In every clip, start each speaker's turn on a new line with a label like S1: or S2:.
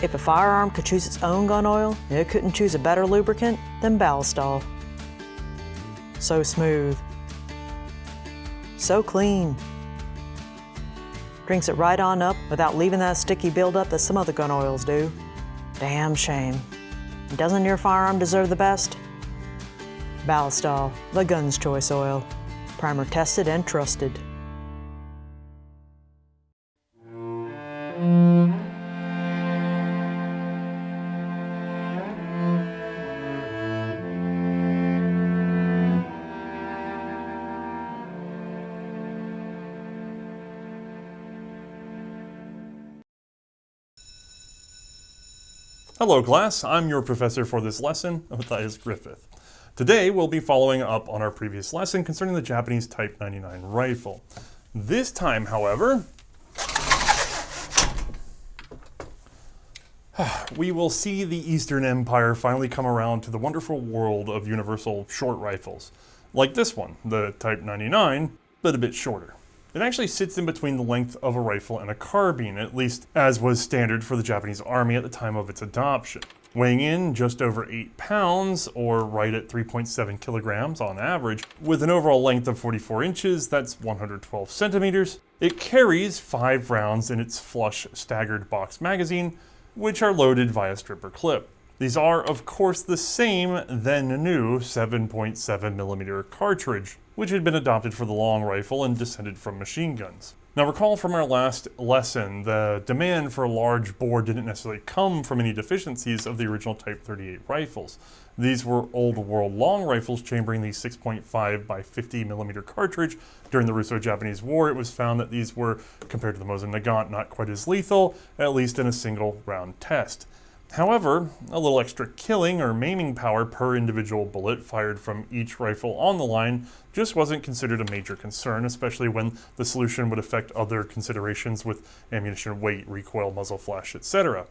S1: If a firearm could choose its own gun oil, it couldn't choose a better lubricant than Ballistol. So smooth. So clean. Drinks it right on up without leaving that sticky buildup that some other gun oils do. Damn shame. Doesn't your firearm deserve the best? Ballistol, the gun's choice oil. Primer tested and trusted.
S2: Hello class, I'm your professor for this lesson, Professor Gruffudd. Today we'll be following up on our previous lesson concerning the Japanese Type 99 rifle. This time, however, we will see the Eastern Empire finally come around to the wonderful world of universal short rifles. Like this one, the Type 99, but a bit shorter. It actually sits in between the length of a rifle and a carbine, at least as was standard for the Japanese Army at the time of its adoption. Weighing in just over 8 pounds, or right at 3.7 kilograms on average, with an overall length of 44 inches, that's 112 centimeters, it carries 5 rounds in its flush staggered box magazine, which are loaded via stripper clip. These are, of course, the same then new 7.7mm cartridge, which had been adopted for the long rifle and descended from machine guns. Now recall from our last lesson, the demand for a large bore didn't necessarily come from any deficiencies of the original Type 38 rifles. These were old world long rifles chambering the 6.5 by 50mm cartridge. During the Russo-Japanese War, it was found that these were, compared to the Mosin Nagant, not quite as lethal, at least in a single round test. However, a little extra killing or maiming power per individual bullet fired from each rifle on the line just wasn't considered a major concern, especially when the solution would affect other considerations with ammunition weight, recoil, muzzle flash, etc.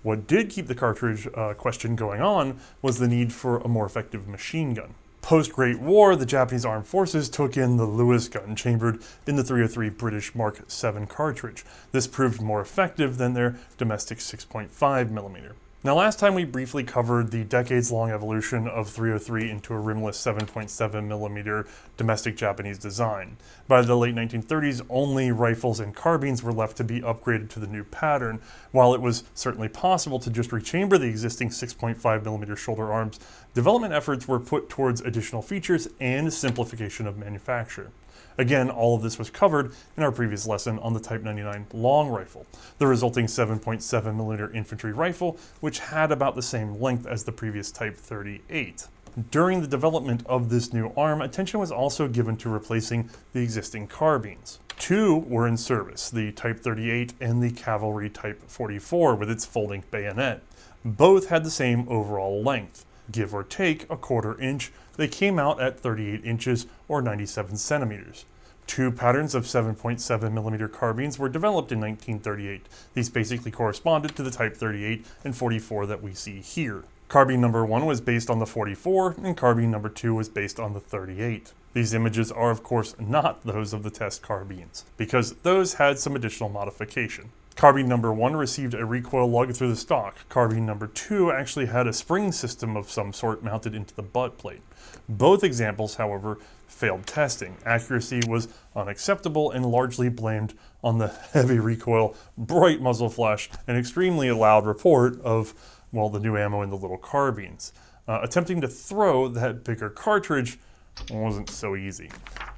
S2: What did keep the cartridge question going on was the need for a more effective machine gun. Post-Great War, the Japanese Armed Forces took in the Lewis gun chambered in the .303 British Mark 7 cartridge. This proved more effective than their domestic 6.5mm. Now last time we briefly covered the decades-long evolution of .303 into a rimless 7.7mm domestic Japanese design. By the late 1930s, only rifles and carbines were left to be upgraded to the new pattern. While it was certainly possible to just rechamber the existing 6.5mm shoulder arms, development efforts were put towards additional features and simplification of manufacture. Again, all of this was covered in our previous lesson on the Type 99 long rifle, the resulting 7.7mm infantry rifle, which had about the same length as the previous Type 38. During the development of this new arm, attention was also given to replacing the existing carbines. Two were in service, the Type 38 and the Cavalry Type 44 with its folding bayonet. Both had the same overall length. Give or take a quarter inch, they came out at 38 inches or 97 centimeters. Two patterns of 7.7mm carbines were developed in 1938. These basically corresponded to the Type 38 and 44 that we see here. Carbine number 1 was based on the 44, and carbine number 2 was based on the 38. These images are of course not those of the test carbines, because those had some additional modification. Carbine number 1 received a recoil lug through the stock. Carbine number 2 actually had a spring system of some sort mounted into the butt plate. Both examples, however, failed testing. Accuracy was unacceptable and largely blamed on the heavy recoil, bright muzzle flash, and extremely loud report of, well, the new ammo in the little carbines. Attempting to throw that bigger cartridge wasn't so easy.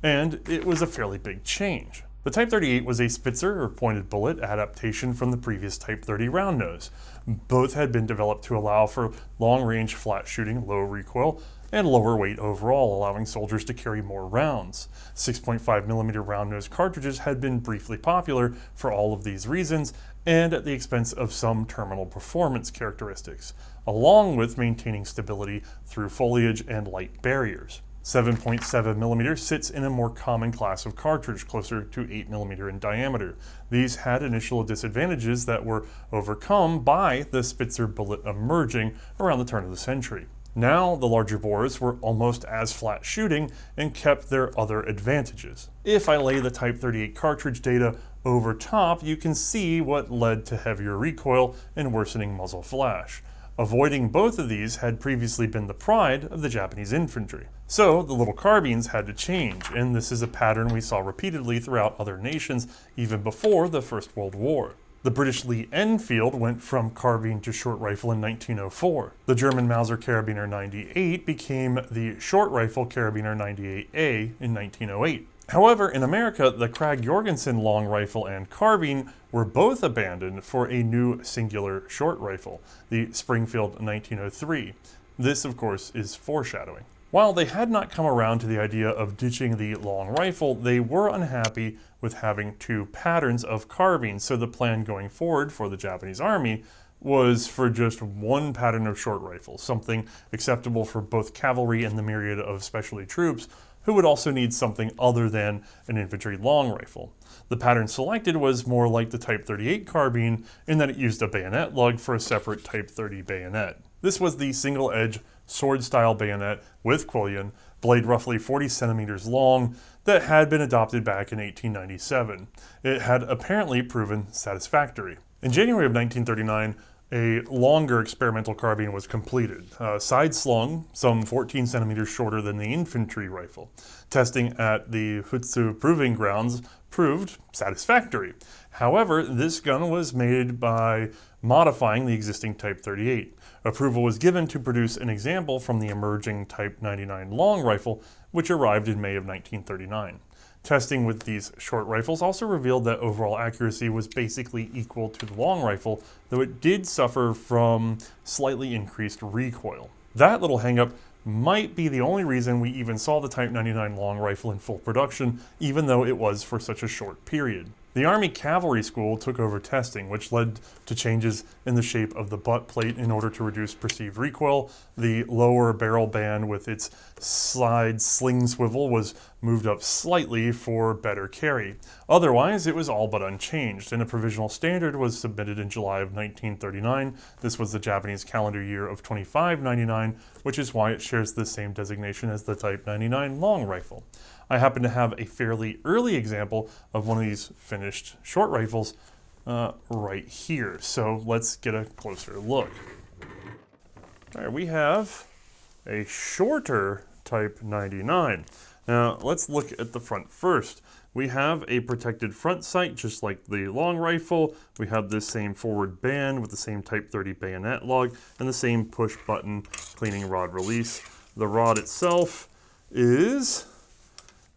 S2: And it was a fairly big change. The Type 38 was a Spitzer, or pointed bullet, adaptation from the previous Type 30 round nose. Both had been developed to allow for long-range flat shooting, low recoil, and lower weight overall, allowing soldiers to carry more rounds. 6.5mm round nose cartridges had been briefly popular for all of these reasons, and at the expense of some terminal performance characteristics, along with maintaining stability through foliage and light barriers. 7.7mm sits in a more common class of cartridge, closer to 8mm in diameter. These had initial disadvantages that were overcome by the Spitzer bullet emerging around the turn of the century. Now the larger bores were almost as flat shooting and kept their other advantages. If I lay the Type 38 cartridge data over top, you can see what led to heavier recoil and worsening muzzle flash. Avoiding both of these had previously been the pride of the Japanese infantry. So the little carbines had to change, and this is a pattern we saw repeatedly throughout other nations even before the First World War. The British Lee Enfield went from carbine to short rifle in 1904. The German Mauser Carabiner 98 became the short rifle Carabiner 98A in 1908. However, in America, the Krag-Jorgensen long rifle and carbine were both abandoned for a new singular short rifle, the Springfield 1903. This, of course, is foreshadowing. While they had not come around to the idea of ditching the long rifle, they were unhappy with having two patterns of carbines, so the plan going forward for the Japanese army was for just one pattern of short rifles, something acceptable for both cavalry and the myriad of specialty troops who would also need something other than an infantry long rifle. The pattern selected was more like the Type 38 carbine in that it used a bayonet lug for a separate Type 30 bayonet. This was the single-edge sword-style bayonet with quillion, blade roughly 40 centimeters long, that had been adopted back in 1897. It had apparently proven satisfactory. In January of 1939, a longer experimental carbine was completed, side-slung, some 14 centimeters shorter than the infantry rifle. Testing at the Futsu Proving Grounds proved satisfactory. However, this gun was made by modifying the existing Type 38. Approval was given to produce an example from the emerging Type 99 long rifle, which arrived in May of 1939. Testing with these short rifles also revealed that overall accuracy was basically equal to the long rifle, though it did suffer from slightly increased recoil. That little hangup might be the only reason we even saw the Type 99 long rifle in full production, even though it was for such a short period. The Army Cavalry School took over testing, which led to changes in the shape of the butt plate in order to reduce perceived recoil. The lower barrel band with its side sling swivel was moved up slightly for better carry. Otherwise, it was all but unchanged, and a provisional standard was submitted in July of 1939. This was the Japanese calendar year of 2599, which is why it shares the same designation as the Type 99 long rifle. I happen to have a fairly early example of one of these finished short rifles right here. So let's get a closer look. All right, we have a shorter Type 99. Now let's look at the front first. We have a protected front sight, just like the long rifle. We have this same forward band with the same Type 30 bayonet lug and the same push button cleaning rod release. The rod itself is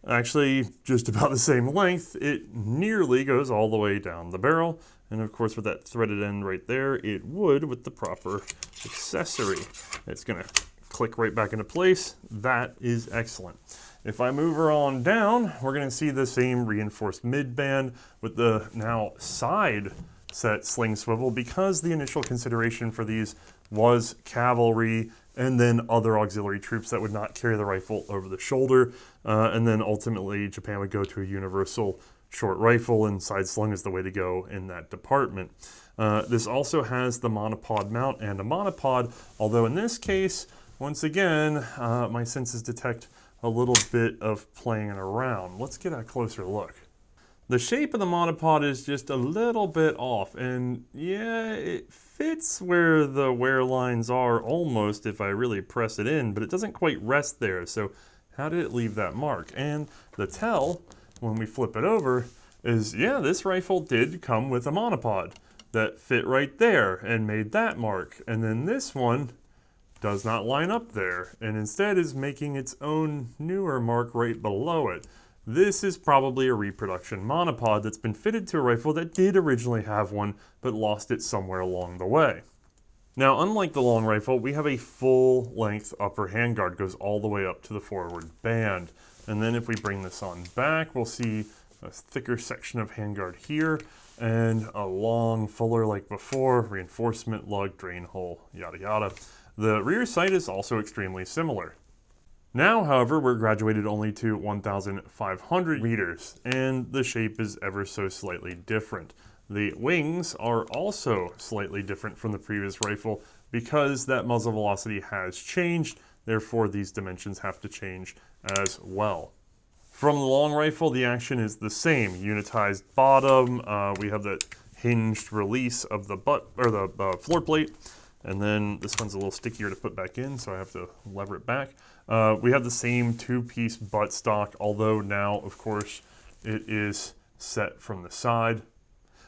S2: actually just about the same length. It nearly goes all the way down the barrel. And of course, with that threaded end right there, it would with the proper accessory. It's gonna click right back into place. That is excellent. If I move her on down, we're gonna see the same reinforced mid band with the now side set sling swivel, because the initial consideration for these was cavalry and then other auxiliary troops that would not carry the rifle over the shoulder. And then ultimately Japan would go to a universal short rifle, and side slung is the way to go in that department. This also has the monopod mount and a monopod, although in this case, once again, my senses detect a little bit of playing around. Let's get a closer look. The shape of the monopod is just a little bit off, and yeah, it fits where the wear lines are almost if I really press it in, but it doesn't quite rest there. So how did it leave that mark? And the tell, when we flip it over, is yeah, this rifle did come with a monopod that fit right there and made that mark. And then this one does not line up there, and instead is making its own newer mark right below it. This is probably a reproduction monopod that's been fitted to a rifle that did originally have one, but lost it somewhere along the way. Now, unlike the long rifle, we have a full-length upper handguard, goes all the way up to the forward band. And then if we bring this on back, we'll see a thicker section of handguard here, and a long, fuller like before, reinforcement lug, drain hole, yada yada. The rear sight is also extremely similar. Now, however, we're graduated only to 1,500 meters, and the shape is ever so slightly different. The wings are also slightly different from the previous rifle, Because that muzzle velocity has changed, therefore these dimensions have to change as well. From the long rifle, the action is the same. Unitized bottom, we have that hinged release of the butt or the floor plate, and then this one's a little stickier to put back in, so I have to lever it back. We have the same two-piece butt stock, although now, of course, it is set from the side.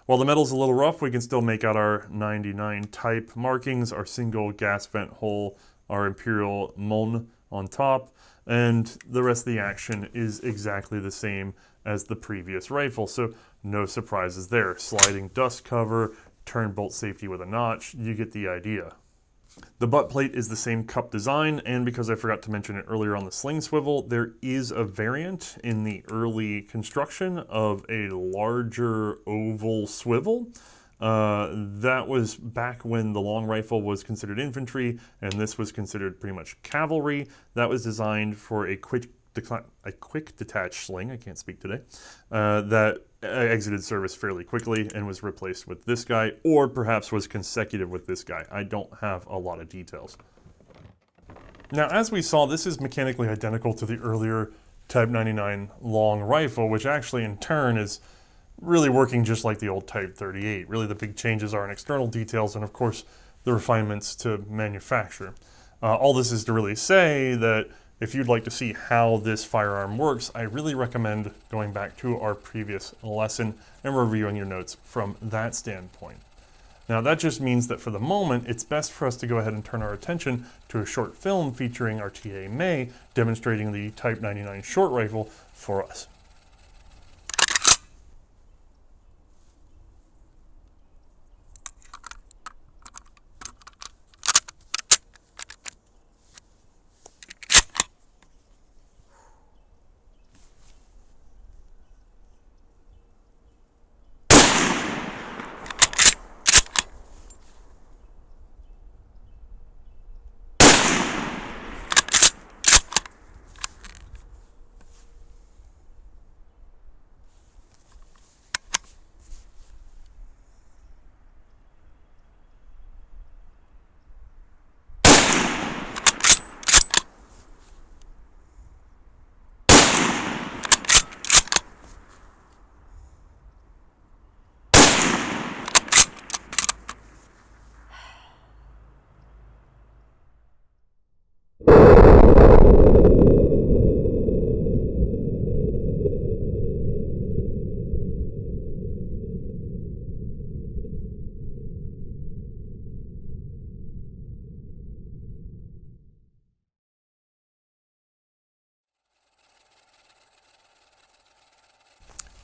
S2: While the metal's a little rough, we can still make out our 99 type markings, our single gas vent hole, our Imperial Mon on top, and the rest of the action is exactly the same as the previous rifle, so no surprises there. Sliding dust cover, turn bolt safety with a notch, you get the idea. The butt plate is the same cup design, and because I forgot to mention it earlier on the sling swivel, there is a variant in the early construction of a larger oval swivel. That was back when the long rifle was considered infantry, and this was considered pretty much cavalry. That was designed for a quick detach sling, I can't speak today, that exited service fairly quickly and was replaced with this guy, or perhaps was consecutive with this guy. I don't have a lot of details. Now, as we saw, this is mechanically identical to the earlier Type 99 long rifle, which actually in turn is really working just like the old Type 38. Really, the big changes are in external details and, of course, the refinements to manufacture. All this is to really say that if you'd like to see how this firearm works, I really recommend going back to our previous lesson and reviewing your notes from that standpoint. Now, that just means that for the moment, it's best for us to go ahead and turn our attention to a short film featuring our TA May demonstrating the Type 99 short rifle for us.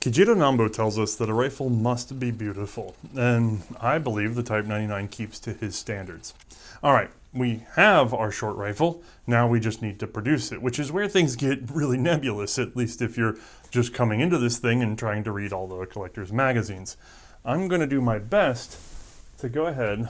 S2: Kijiro Nambo tells us that a rifle must be beautiful, and I believe the Type 99 keeps to his standards. Alright, we have our short rifle, now we just need to produce it, which is where things get really nebulous, at least if you're just coming into this thing and trying to read all the collector's magazines. I'm going to do my best to go ahead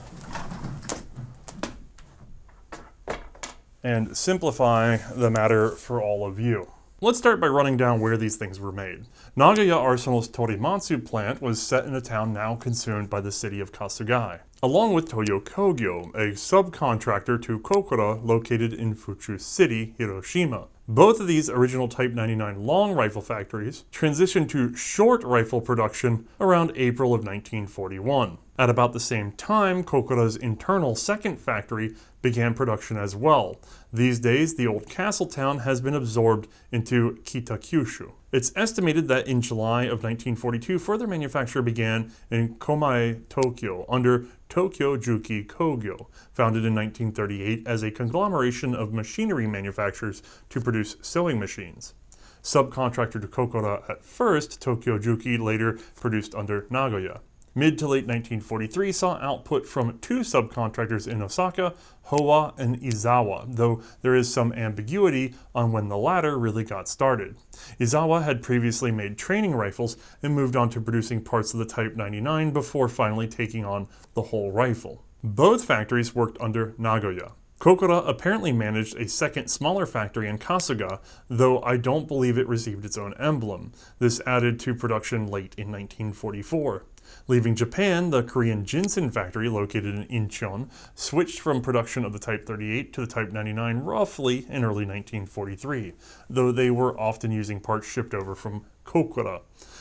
S2: and simplify the matter for all of you. Let's start by running down where these things were made. Nagoya Arsenal's Torimatsu plant was set in a town now consumed by the city of Kasugai, along with Toyo Kogyo, a subcontractor to Kokura located in Fuchu City, Hiroshima. Both of these original Type 99 long rifle factories transitioned to short rifle production around April of 1941. At about the same time, Kokura's internal second factory began production as well. These days, the old castle town has been absorbed into Kitakyushu. It's estimated that in July of 1942, further manufacture began in Komae, Tokyo, under Tokyo Juki Kogyo, founded in 1938 as a conglomeration of machinery manufacturers to produce sewing machines. Subcontractor to Kokura at first, Tokyo Juki later produced under Nagoya. Mid to late 1943 saw output from two subcontractors in Osaka, Howa and Izawa, though there is some ambiguity on when the latter really got started. Izawa had previously made training rifles and moved on to producing parts of the Type 99 before finally taking on the whole rifle. Both factories worked under Nagoya. Kokura apparently managed a second smaller factory in Kasuga, though I don't believe it received its own emblem. This added to production late in 1944. Leaving Japan, the Korean Jinsen factory located in Incheon switched from production of the Type 38 to the Type 99 roughly in early 1943, though they were often using parts shipped over from Kokura.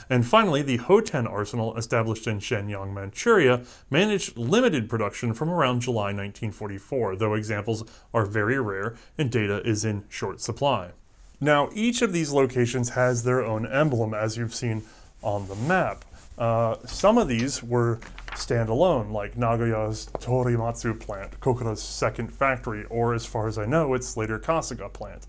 S2: And finally, the Hoten arsenal, established in Shenyang, Manchuria, managed limited production from around July 1944, though examples are very rare and data is in short supply. Now, each of these locations has their own emblem, as you've seen on the map. Some of these were standalone, like Nagoya's Torimatsu plant, Kokura's second factory, or as far as I know, its later Kasuga plant.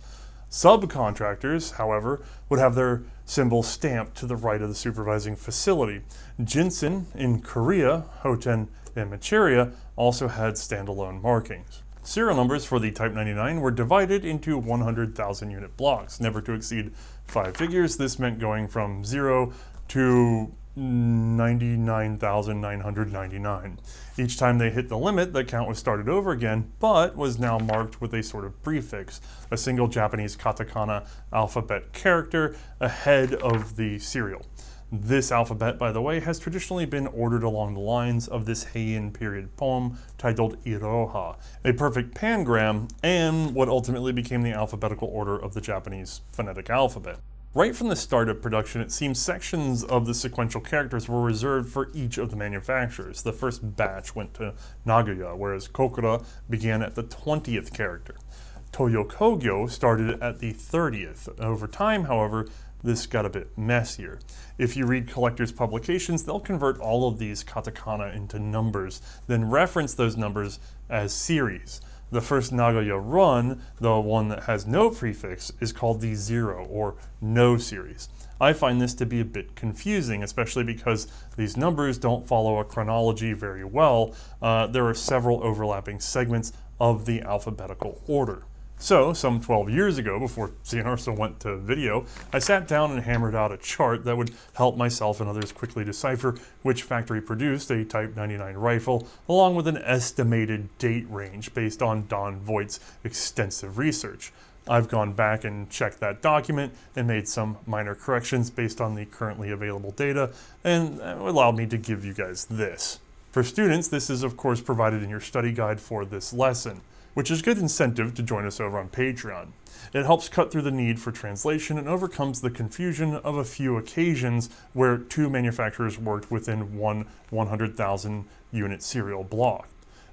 S2: Subcontractors, however, would have their symbol stamped to the right of the supervising facility. Jinsen in Korea, Hoten in Manchuria also had standalone markings. Serial numbers for the Type 99 were divided into 100,000 unit blocks, never to exceed 5 figures. This meant going from 0 to 99,999. Each time they hit the limit, the count was started over again, but was now marked with a sort of prefix, a single Japanese katakana alphabet character ahead of the serial. This alphabet, by the way, has traditionally been ordered along the lines of this Heian period poem titled Iroha, a perfect pangram and what ultimately became the alphabetical order of the Japanese phonetic alphabet. Right from the start of production, it seems sections of the sequential characters were reserved for each of the manufacturers. The first batch went to Nagoya, whereas Kokura began at the 20th character. Toyo Kogyo started at the 30th. Over time, however, this got a bit messier. If you read collectors' publications, they'll convert all of these katakana into numbers, then reference those numbers as series. The first Nagoya run, the one that has no prefix, is called the 0 or no series. I find this to be a bit confusing, especially because these numbers don't follow a chronology very well. There are several overlapping segments of the alphabetical order. So, some 12 years ago, before C&Rsenal went to video, I sat down and hammered out a chart that would help myself and others quickly decipher which factory produced a Type 99 rifle, along with an estimated date range based on Don Voigt's extensive research. I've gone back and checked that document and made some minor corrections based on the currently available data, and it allowed me to give you guys this. For students, this is of course provided in your study guide for this lesson, which is good incentive to join us over on Patreon. It helps cut through the need for translation and overcomes the confusion of a few occasions where two manufacturers worked within one 100,000 unit serial block.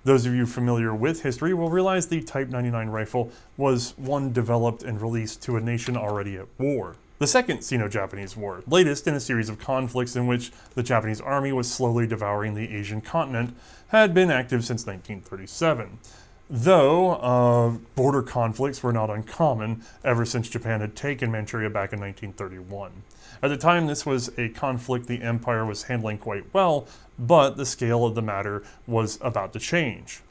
S2: Those of you familiar with history will realize the Type 99 rifle was one developed and released to a nation already at war. The Second Sino-Japanese War, latest in a series of conflicts in which the Japanese army was slowly devouring the Asian continent, had been active since 1937. Though border conflicts were not uncommon ever since Japan had taken Manchuria back in 1931. At the time, this was a conflict the empire was handling quite well, but the scale of the matter was about to change.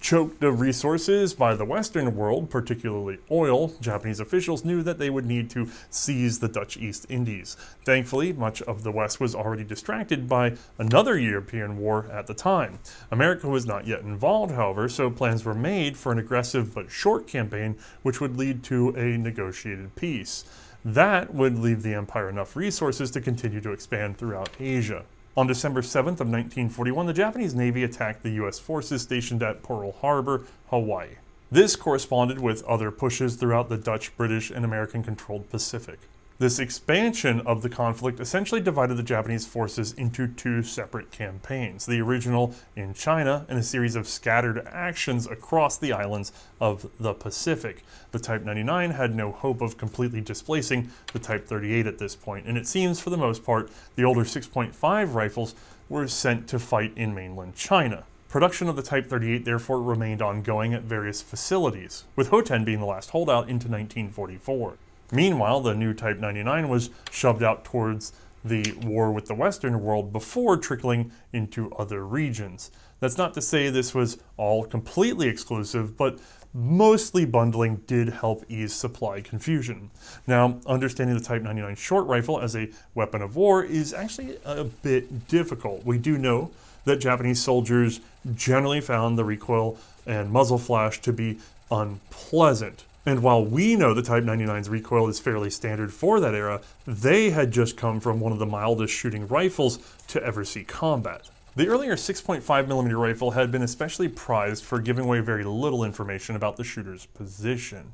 S2: Choked of resources by the Western world, particularly oil, Japanese officials knew that they would need to seize the Dutch East Indies. Thankfully, much of the West was already distracted by another European war at the time. America was not yet involved, however, so plans were made for an aggressive but short campaign which would lead to a negotiated peace. That would leave the empire enough resources to continue to expand throughout Asia. On December 7th of 1941, the Japanese Navy attacked the U.S. forces stationed at Pearl Harbor, Hawaii. This corresponded with other pushes throughout the Dutch, British, and American-controlled Pacific. This expansion of the conflict essentially divided the Japanese forces into two separate campaigns, the original in China and a series of scattered actions across the islands of the Pacific. The Type 99 had no hope of completely displacing the Type 38 at this point, and it seems for the most part the older 6.5 rifles were sent to fight in mainland China. Production of the Type 38 therefore remained ongoing at various facilities, with Hoten being the last holdout into 1944. Meanwhile, the new Type 99 was shoved out towards the war with the Western world before trickling into other regions. That's not to say this was all completely exclusive, but mostly bundling did help ease supply confusion. Now, understanding the Type 99 short rifle as a weapon of war is actually a bit difficult. We do know that Japanese soldiers generally found the recoil and muzzle flash to be unpleasant. And while we know the Type 99's recoil is fairly standard for that era, they had just come from one of the mildest shooting rifles to ever see combat. The earlier 6.5mm rifle had been especially prized for giving away very little information about the shooter's position.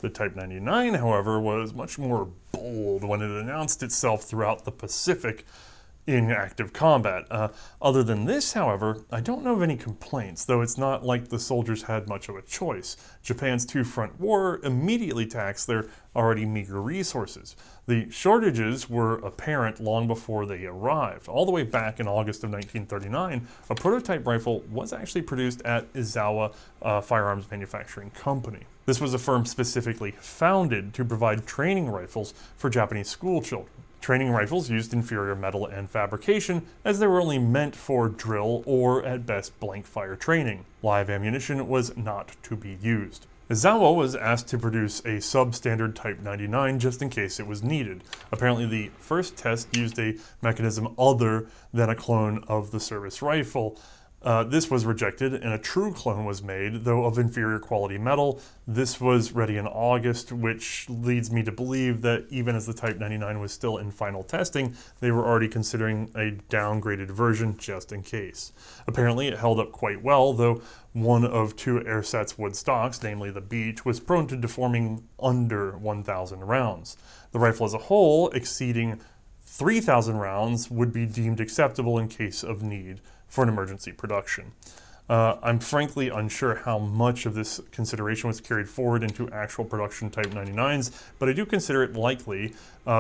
S2: The Type 99, however, was much more bold when it announced itself throughout the Pacific in active combat. Other than this, however, I don't know of any complaints, though it's not like the soldiers had much of a choice. Japan's two-front war immediately taxed their already meager resources. The shortages were apparent long before they arrived. All the way back in August of 1939, a prototype rifle was actually produced at Izawa Firearms Manufacturing Company. This was a firm specifically founded to provide training rifles for Japanese school children. Training rifles used inferior metal and fabrication, as they were only meant for drill or, at best, blank fire training. Live ammunition was not to be used. Izawa was asked to produce a substandard Type 99 just in case it was needed. Apparently the first test used a mechanism other than a clone of the service rifle. This was rejected and a true clone was made, though of inferior quality metal. This was ready in August, which leads me to believe that even as the Type 99 was still in final testing, they were already considering a downgraded version just in case. Apparently it held up quite well, though one of two Airsats wood stocks, namely the Beech, was prone to deforming under 1,000 rounds. The rifle as a whole, exceeding 3,000 rounds, would be deemed acceptable in case of need for an emergency production. I'm frankly unsure how much of this consideration was carried forward into actual production Type 99s, but I do consider it likely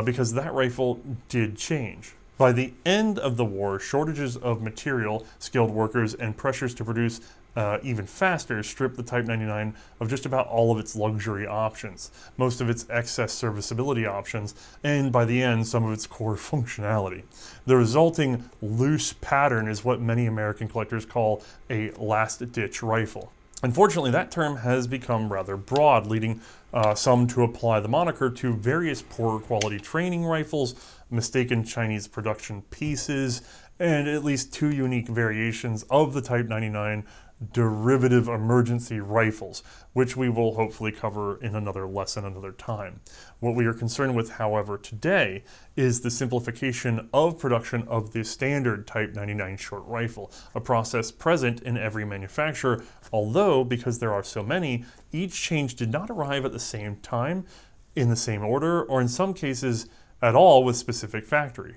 S2: because that rifle did change. By the end of the war, shortages of material, skilled workers, and pressures to produce even faster stripped the Type 99 of just about all of its luxury options, most of its excess serviceability options, and by the end, some of its core functionality. The resulting loose pattern is what many American collectors call a last-ditch rifle. Unfortunately, that term has become rather broad, leading some to apply the moniker to various poorer quality training rifles, mistaken Chinese production pieces, and at least two unique variations of the Type 99 derivative emergency rifles, which we will hopefully cover in another lesson another time. What we are concerned with, however, today is the simplification of production of the standard Type 99 short rifle, a process present in every manufacturer, although, because there are so many, each change did not arrive at the same time, in the same order, or in some cases at all with specific factory.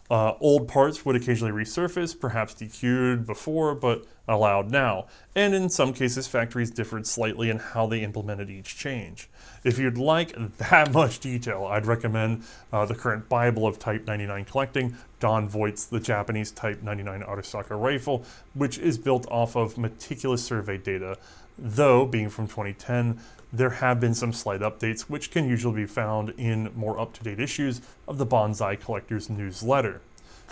S2: Old parts would occasionally resurface, perhaps decued before, but allowed now. And in some cases, factories differed slightly in how they implemented each change. If you'd like that much detail, I'd recommend the current Bible of Type 99 collecting, Don Voigt's The Japanese Type 99 Arisaka Rifle, which is built off of meticulous survey data, though, being from 2010, there have been some slight updates which can usually be found in more up-to-date issues of the Banzai Collector's Newsletter.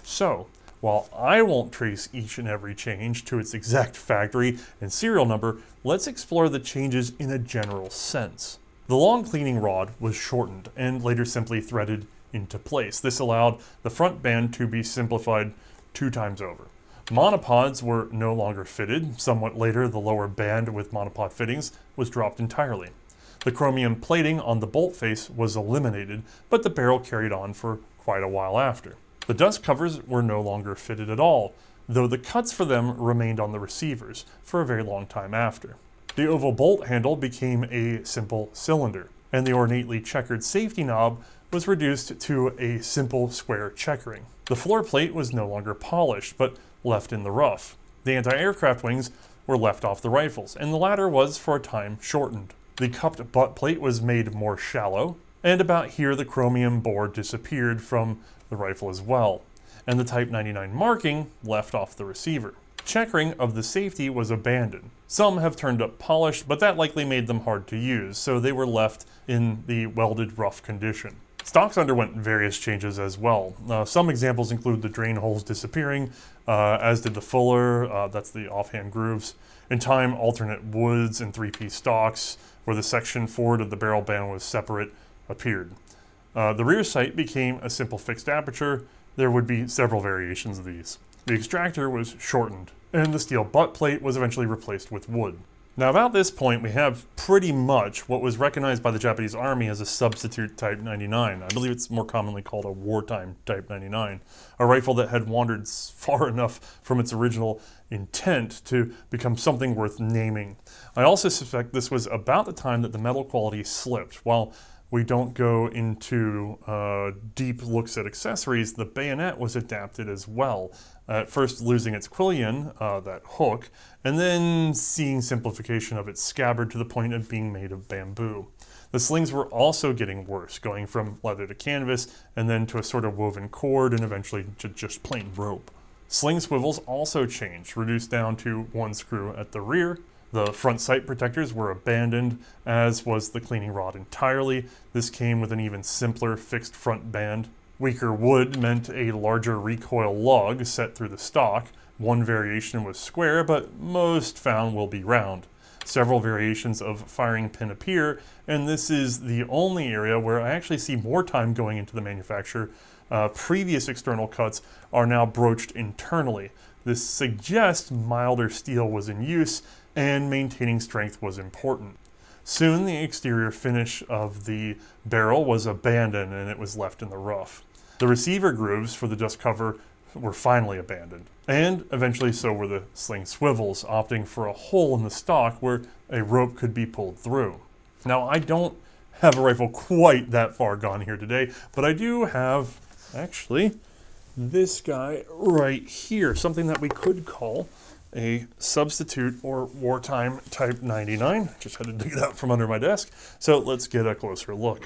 S2: So, while I won't trace each and every change to its exact factory and serial number, let's explore the changes in a general sense. The long cleaning rod was shortened and later simply threaded into place. This allowed the front band to be simplified 2 times over. Monopods were no longer fitted. Somewhat later, the lower band with monopod fittings was dropped entirely. The chromium plating on the bolt face was eliminated, but the barrel carried on for quite a while after. The dust covers were no longer fitted at all, though the cuts for them remained on the receivers for a very long time after. The oval bolt handle became a simple cylinder, and the ornately checkered safety knob was reduced to a simple square checkering. The floor plate was no longer polished, but left in the rough. The anti-aircraft wings were left off the rifles, and the latter was for a time shortened. The cupped butt plate was made more shallow, and about here the chromium bore disappeared from the rifle as well, and the Type 99 marking left off the receiver. Checkering of the safety was abandoned. Some have turned up polished, but that likely made them hard to use, so they were left in the welded rough condition. Stocks underwent various changes as well. Some examples include the drain holes disappearing, as did the fuller, that's the offhand grooves. In time, alternate woods and 3-piece stocks, where the section forward of the barrel band was separate, appeared. The rear sight became a simple fixed aperture. There would be several variations of these. The extractor was shortened, and the steel butt plate was eventually replaced with wood. Now about this point, we have pretty much what was recognized by the Japanese Army as a substitute Type 99. I believe it's more commonly called a wartime Type 99, a rifle that had wandered far enough from its original intent to become something worth naming. I also suspect this was about the time that the metal quality slipped. While we don't go into deep looks at accessories, the bayonet was adapted as well. At first losing its quillion, that hook, and then seeing simplification of its scabbard to the point of being made of bamboo. The slings were also getting worse, going from leather to canvas, and then to a sort of woven cord, and eventually to just plain rope. Sling swivels also changed, reduced down to one screw at the rear. The front sight protectors were abandoned, as was the cleaning rod entirely. This came with an even simpler fixed front band. Weaker wood meant a larger recoil lug set through the stock. One variation was square, but most found will be round. Several variations of firing pin appear, and this is the only area where I actually see more time going into the manufacture. Previous external cuts are now broached internally. This suggests milder steel was in use, and maintaining strength was important. Soon the exterior finish of the barrel was abandoned and it was left in the rough. The receiver grooves for the dust cover were finally abandoned, and eventually so were the sling swivels, opting for a hole in the stock where a rope could be pulled through. Now I don't have a rifle quite that far gone here today, but I do have actually this guy right here, something that we could call a substitute or wartime Type 99. Just had to dig it out from under my desk. So let's get a closer look.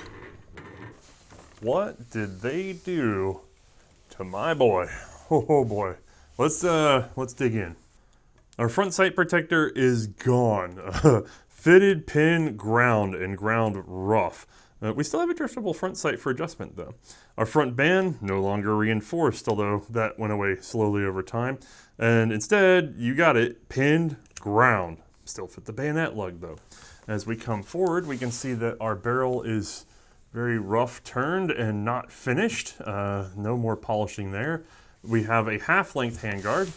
S2: What did they do to my boy? Oh boy. Let's dig in. Our front sight protector is gone. Fitted pin ground and ground rough. We still have a driftable front sight for adjustment though. Our front band no longer reinforced, although that went away slowly over time. And instead, you got it, pinned ground. Still fit the bayonet lug though. As we come forward, we can see that our barrel is very rough turned and not finished. No more polishing there. We have a half-length handguard,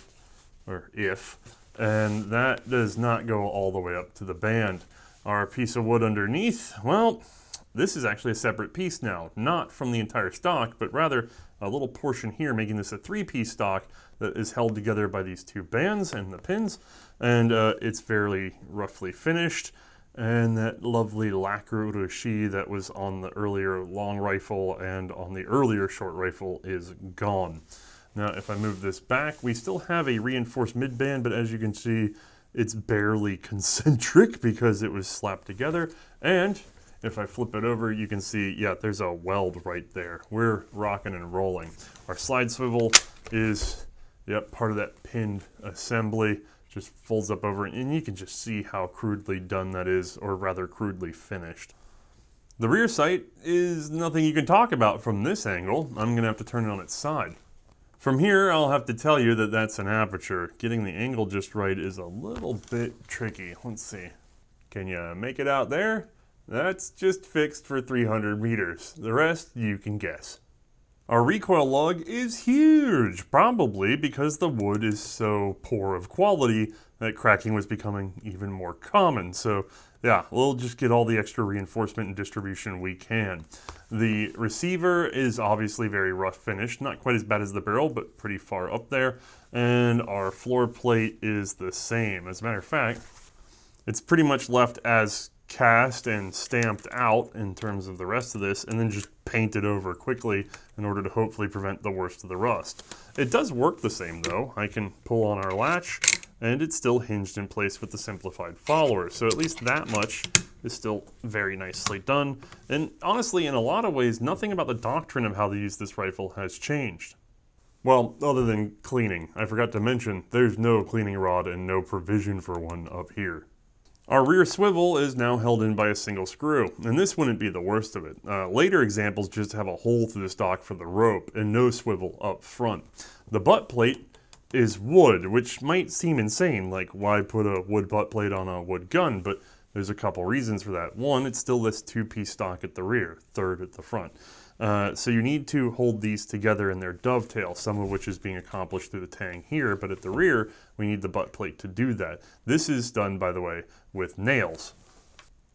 S2: or if, and that does not go all the way up to the band. Our piece of wood underneath, well, this is actually a separate piece now, not from the entire stock, but rather a little portion here, making this a three-piece stock that is held together by these two bands and the pins, and it's fairly roughly finished. And that lovely lacquer urushi that was on the earlier long rifle and on the earlier short rifle is gone. Now, if I move this back, we still have a reinforced midband, but as you can see, it's barely concentric because it was slapped together. And if I flip it over, you can see, yeah, there's a weld right there. We're rocking and rolling. Our slide swivel is, yep, part of that pinned assembly. Just folds up over, and you can just see how crudely done that is, or rather crudely finished. The rear sight is nothing you can talk about from this angle. I'm gonna have to turn it on its side. From here, I'll have to tell you that that's an aperture. Getting the angle just right is a little bit tricky. Let's see. Can you make it out there? That's just fixed for 300 meters. The rest, you can guess. Our recoil lug is huge, probably because the wood is so poor of quality that cracking was becoming even more common. So yeah, we'll just get all the extra reinforcement and distribution we can. The receiver is obviously very rough finished, not quite as bad as the barrel, but pretty far up there. And our floor plate is the same. As a matter of fact, it's pretty much left as cast and stamped out in terms of the rest of this, and then just painted over quickly in order to hopefully prevent the worst of the rust. It does work the same though. I can pull on our latch and it's still hinged in place with the simplified follower, so at least that much is still very nicely done. And honestly, in a lot of ways, nothing about the doctrine of how to use this rifle has changed. Well, other than cleaning. I forgot to mention, there's no cleaning rod and no provision for one up here. Our rear swivel is now held in by a single screw, and this wouldn't be the worst of it. Later examples just have a hole through the stock for the rope and no swivel up front. The butt plate is wood, which might seem insane, like why put a wood butt plate on a wood gun, but there's a couple reasons for that. One, it's still this two-piece stock at the rear, third at the front. So you need to hold these together in their dovetail, some of which is being accomplished through the tang here, but at the rear, we need the butt plate to do that. This is done, by the way, with nails.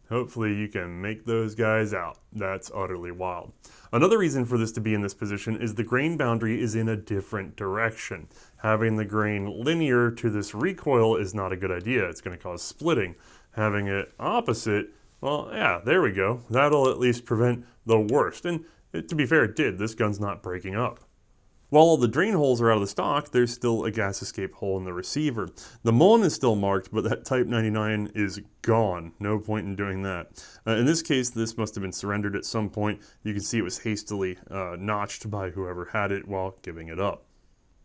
S2: Hopefully you can make those guys out. That's utterly wild. Another reason for this to be in this position is the grain boundary is in a different direction. Having the grain linear to this recoil is not a good idea. It's going to cause splitting. Having it opposite, well, yeah, there we go. That'll at least prevent the worst. And to be fair, it did. This gun's not breaking up. While all the drain holes are out of the stock, there's still a gas escape hole in the receiver. The Mullen is still marked, but that Type 99 is gone. No point in doing that. In this case, this must have been surrendered at some point. You can see it was hastily notched by whoever had it while giving it up.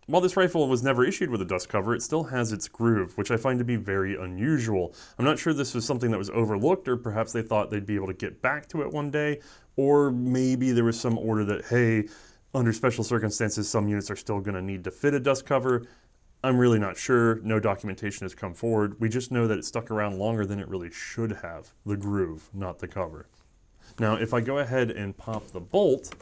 S2: While this rifle was never issued with a dust cover, it still has its groove, which I find to be very unusual. I'm not sure this was something that was overlooked, or perhaps they thought they'd be able to get back to it one day, or maybe there was some order that, hey, under special circumstances, some units are still going to need to fit a dust cover. I'm really not sure. No documentation has come forward. We just know that it stuck around longer than it really should have. The groove, not the cover. Now, if I go ahead and pop the bolt,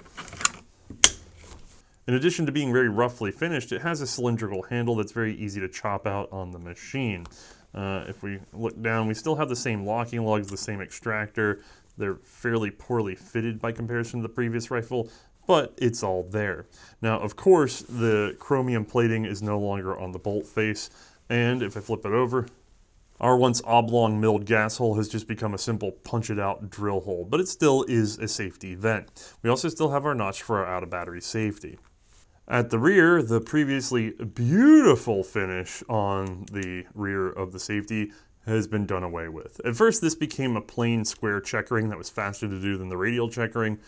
S2: in addition to being very roughly finished, it has a cylindrical handle that's very easy to chop out on the machine. If we look down, we still have the same locking lugs, the same extractor. They're fairly poorly fitted by comparison to the previous rifle, but it's all there. Now, of course, the chromium plating is no longer on the bolt face, and if I flip it over, our once oblong milled gas hole has just become a simple punch-it-out drill hole, but it still is a safety vent. We also still have our notch for our out-of-battery safety. At the rear, the previously beautiful finish on the rear of the safety has been done away with. At first, this became a plain square checkering that was faster to do than the radial checkering,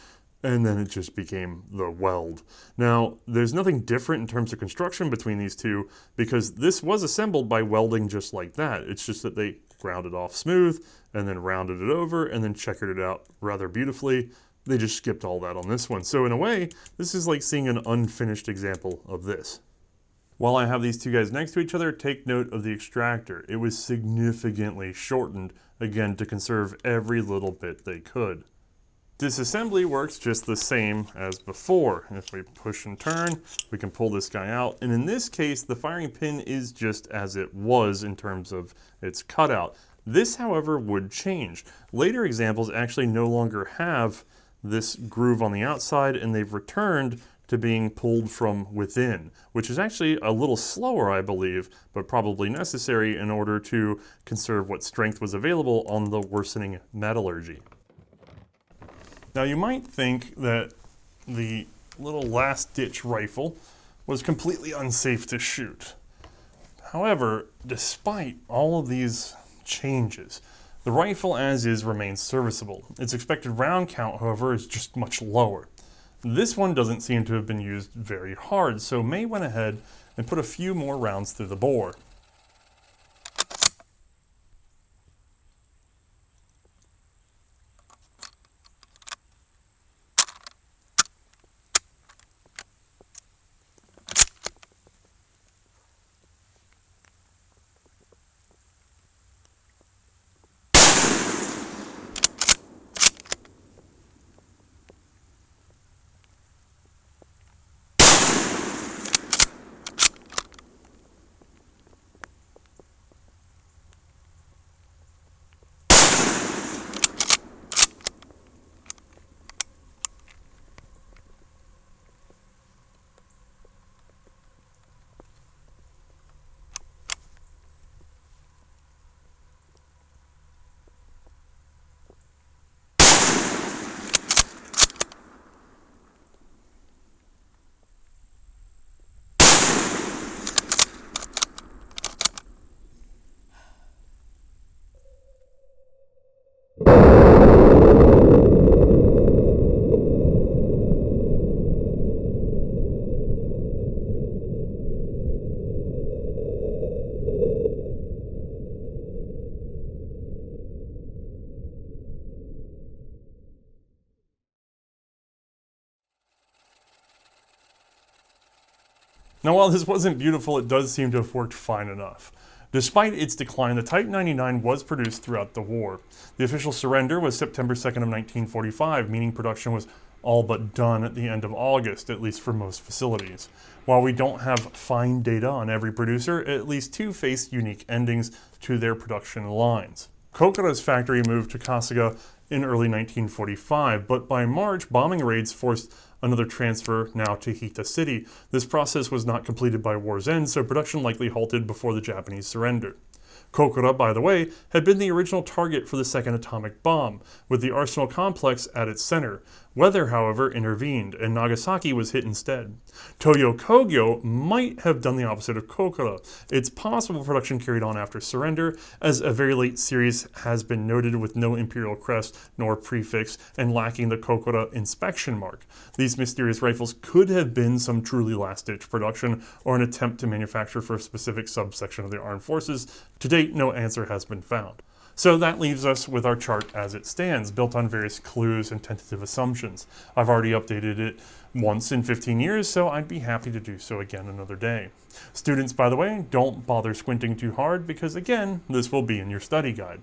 S2: and then it just became the weld. Now, there's nothing different in terms of construction between these two, because this was assembled by welding just like that. It's just that they ground it off smooth, and then rounded it over, and then checkered it out rather beautifully. They just skipped all that on this one. So in a way, this is like seeing an unfinished example of this. While I have these two guys next to each other, take note of the extractor. It was significantly shortened, again, to conserve every little bit they could. Disassembly works just the same as before. If we push and turn, we can pull this guy out. And in this case, the firing pin is just as it was in terms of its cutout. This, however, would change. Later examples actually no longer have this groove on the outside, and they've returned to being pulled from within, which is actually a little slower, I believe, but probably necessary in order to conserve what strength was available on the worsening metallurgy. Now, you might think that the little last-ditch rifle was completely unsafe to shoot. However, despite all of these changes, the rifle as is remains serviceable. Its expected round count, however, is just much lower. This one doesn't seem to have been used very hard, so May went ahead and put a few more rounds through the bore. Now, while this wasn't beautiful, it does seem to have worked fine enough. Despite its decline, the Type 99 was produced throughout the war. The official surrender was September 2nd of 1945, meaning production was all but done at the end of August, at least for most facilities. While we don't have fine data on every producer, at least 2 faced unique endings to their production lines. Kokura's factory moved to Kasuga in early 1945, but by March, bombing raids forced another transfer now to Hita City. This process was not completed by war's end, so production likely halted before the Japanese surrender. Kokura, by the way, had been the original target for the second atomic bomb, with the arsenal complex at its center. Weather, however, intervened, and Nagasaki was hit instead. Toyo Kogyo might have done the opposite of Kokura. It's possible production carried on after surrender, as a very late series has been noted with no imperial crest nor prefix and lacking the Kokura inspection mark. These mysterious rifles could have been some truly last-ditch production or an attempt to manufacture for a specific subsection of the armed forces. To date, no answer has been found. So that leaves us with our chart as it stands, built on various clues and tentative assumptions. I've already updated it once in 15 years, so I'd be happy to do so again another day. Students, by the way, don't bother squinting too hard because, again, this will be in your study guide.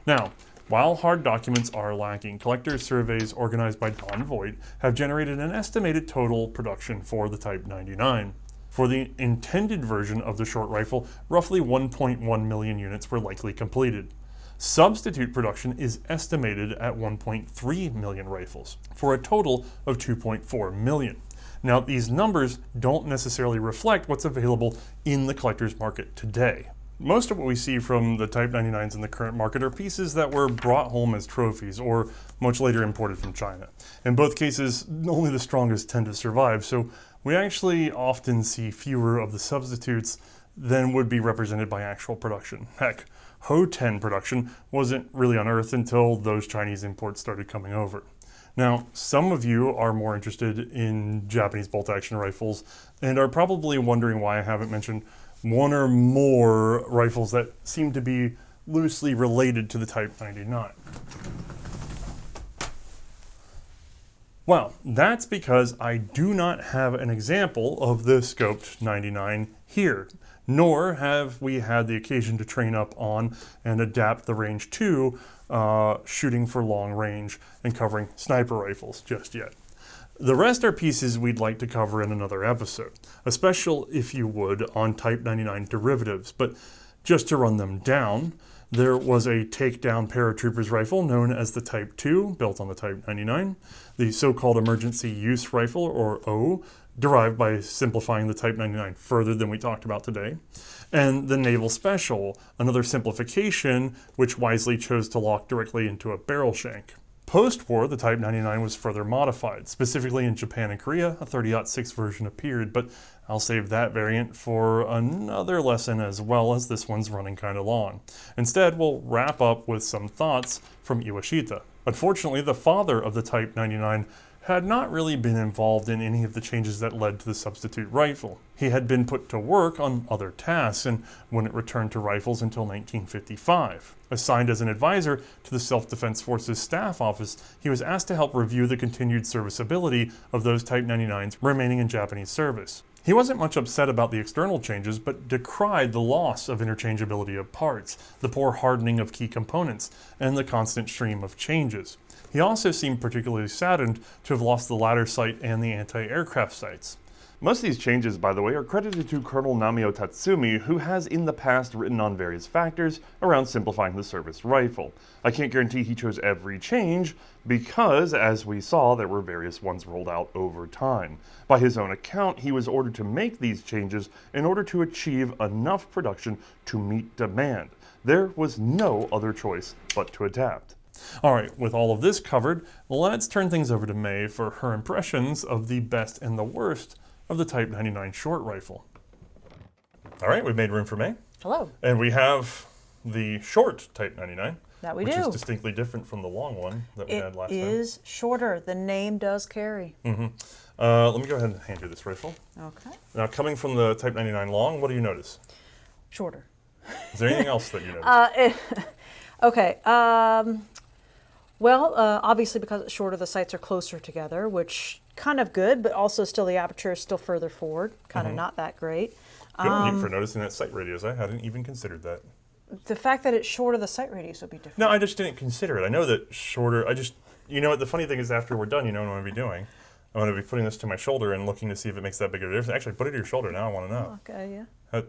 S2: Now, while hard documents are lacking, collectors' surveys organized by Don Voigt have generated an estimated total production for the Type 99. For the intended version of the short rifle, roughly 1.1 million units were likely completed. Substitute production is estimated at 1.3 million rifles, for a total of 2.4 million. Now, these numbers don't necessarily reflect what's available in the collector's market today. Most of what we see from the Type 99s in the current market are pieces that were brought home as trophies or much later imported from China. In both cases, only the strongest tend to survive, so we actually often see fewer of the substitutes than would be represented by actual production. Heck, Ho-10 production wasn't really unearthed until those Chinese imports started coming over. Now, some of you are more interested in Japanese bolt-action rifles and are probably wondering why I haven't mentioned one or more rifles that seem to be loosely related to the Type 99. Well, that's because I do not have an example of the scoped 99 here, nor have we had the occasion to train up on and adapt the range to shooting for long range and covering sniper rifles just yet. The rest are pieces we'd like to cover in another episode, a special, if you would, on Type 99 derivatives, but just to run them down, there was a takedown paratroopers rifle known as the Type 2, built on the Type 99, the so-called emergency use rifle, or O, derived by simplifying the Type 99 further than we talked about today, and the Naval Special, another simplification which wisely chose to lock directly into a barrel shank. Post-war, the Type 99 was further modified. Specifically in Japan and Korea, a 30-06 version appeared, but I'll save that variant for another lesson as well, as this one's running kind of long. Instead, we'll wrap up with some thoughts from Iwashita. Unfortunately, the father of the Type 99 had not really been involved in any of the changes that led to the substitute rifle. He had been put to work on other tasks and wouldn't return to rifles until 1955. Assigned as an advisor to the Self-Defense Forces Staff Office, he was asked to help review the continued serviceability of those Type 99s remaining in Japanese service. He wasn't much upset about the external changes, but decried the loss of interchangeability of parts, the poor hardening of key components, and the constant stream of changes. He also seemed particularly saddened to have lost the ladder sight and the anti-aircraft sights. Most of these changes, by the way, are credited to Colonel Namio Tatsumi, who has in the past written on various factors around simplifying the service rifle. I can't guarantee he chose every change, because, as we saw, there were various ones rolled out over time. By his own account, he was ordered to make these changes in order to achieve enough production to meet demand. There was no other choice but to adapt. Alright, with all of this covered, let's turn things over to May for her impressions of the best and the worst of the Type 99 short rifle. Alright, we've made room for May.
S1: Hello.
S2: And we have the short Type 99.
S1: That we
S2: which
S1: do.
S2: is distinctly different from the long one that we had last time.
S1: It is shorter. The name does carry.
S2: Let me go ahead and hand you this rifle.
S1: Okay.
S2: Now, coming from the Type 99 long, what do you notice?
S1: Shorter.
S2: Is there anything else that you notice?
S1: Okay. Well, obviously because it's shorter, the sights are closer together, which kind of good, but also still the aperture is still further forward. Kind of not that great.
S2: Good on you for noticing that sight radius. I hadn't even considered that.
S1: The fact that it's shorter, the sight radius would be different.
S2: No, I just didn't consider it. I know that shorter, you know what, the funny thing is after we're done, you know what I'm going to be doing? I'm going to be putting this to my shoulder and looking to see if it makes that big of a difference. Actually, put it to your shoulder now, I want to know.
S1: Okay, yeah.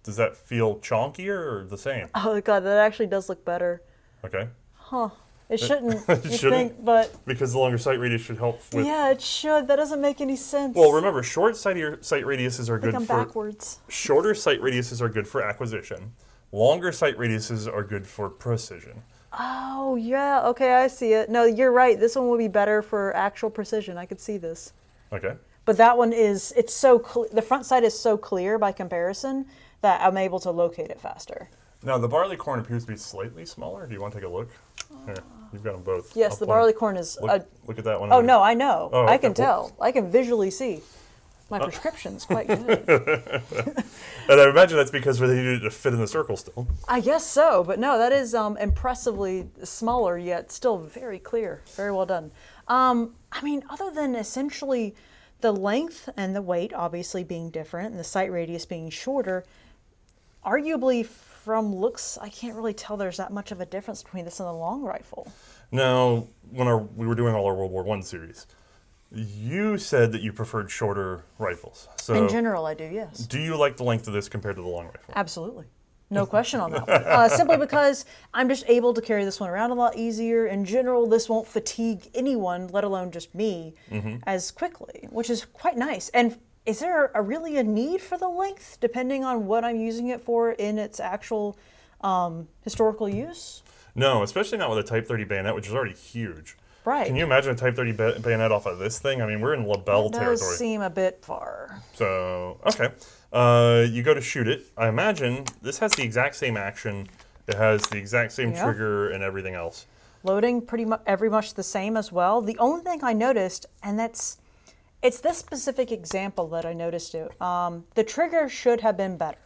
S2: Does that feel chonkier or the same?
S1: Oh, God, that actually does look better.
S2: Okay.
S1: Huh. It shouldn't, you
S2: shouldn't?
S1: think, but...
S2: Because the longer sight radius should help with...
S1: Yeah, it should. That doesn't make any sense.
S2: Well, remember, short sight radiuses are good
S1: I'm
S2: for...
S1: backwards.
S2: Shorter sight radiuses are good for acquisition. Longer sight radiuses are good for precision.
S1: Oh, yeah. Okay, I see it. No, you're right. This one would be better for actual precision. I could see this.
S2: Okay.
S1: But that one is, it's so clear. The front sight is so clear by comparison that I'm able to locate it faster.
S2: Now, the barleycorn appears to be slightly smaller. Do you want to take a look? Here, you've got them both.
S1: Yes, the barleycorn is...
S2: Look at that one.
S1: Oh, no, I know.
S2: Oh,
S1: I
S2: okay.
S1: can tell. I can visually see. My prescription's quite good.
S2: And I imagine that's because they needed it to fit in the circle still.
S1: I guess so, but no, that is impressively smaller, yet still very clear. Very well done. I mean, other than essentially the length and the weight obviously being different and the sight radius being shorter, arguably from looks, I can't really tell there's that much of a difference between this and the long rifle.
S2: Now, when we were doing all our World War I series, you said that you preferred shorter rifles. So
S1: In general, I do, yes.
S2: do you like the length of this compared to the long rifle?
S1: Absolutely. No question on that one. Simply because I'm just able to carry this one around a lot easier. In general, this won't fatigue anyone, let alone just me, as quickly, which is quite nice. And is there really a need for the length, depending on what I'm using it for in its actual historical use?
S2: No, especially not with a Type 30 bayonet, which is already huge.
S1: Right.
S2: Can you imagine a Type 30 bayonet off of this thing? I mean, we're in LaBelle territory.
S1: It does seem a bit far.
S2: So, okay. You go to shoot it. I imagine this has the exact same action. It has the exact same trigger and everything else.
S1: Loading pretty much the same as well. The only thing I noticed, and it's this specific example that I noticed it. The trigger should have been better.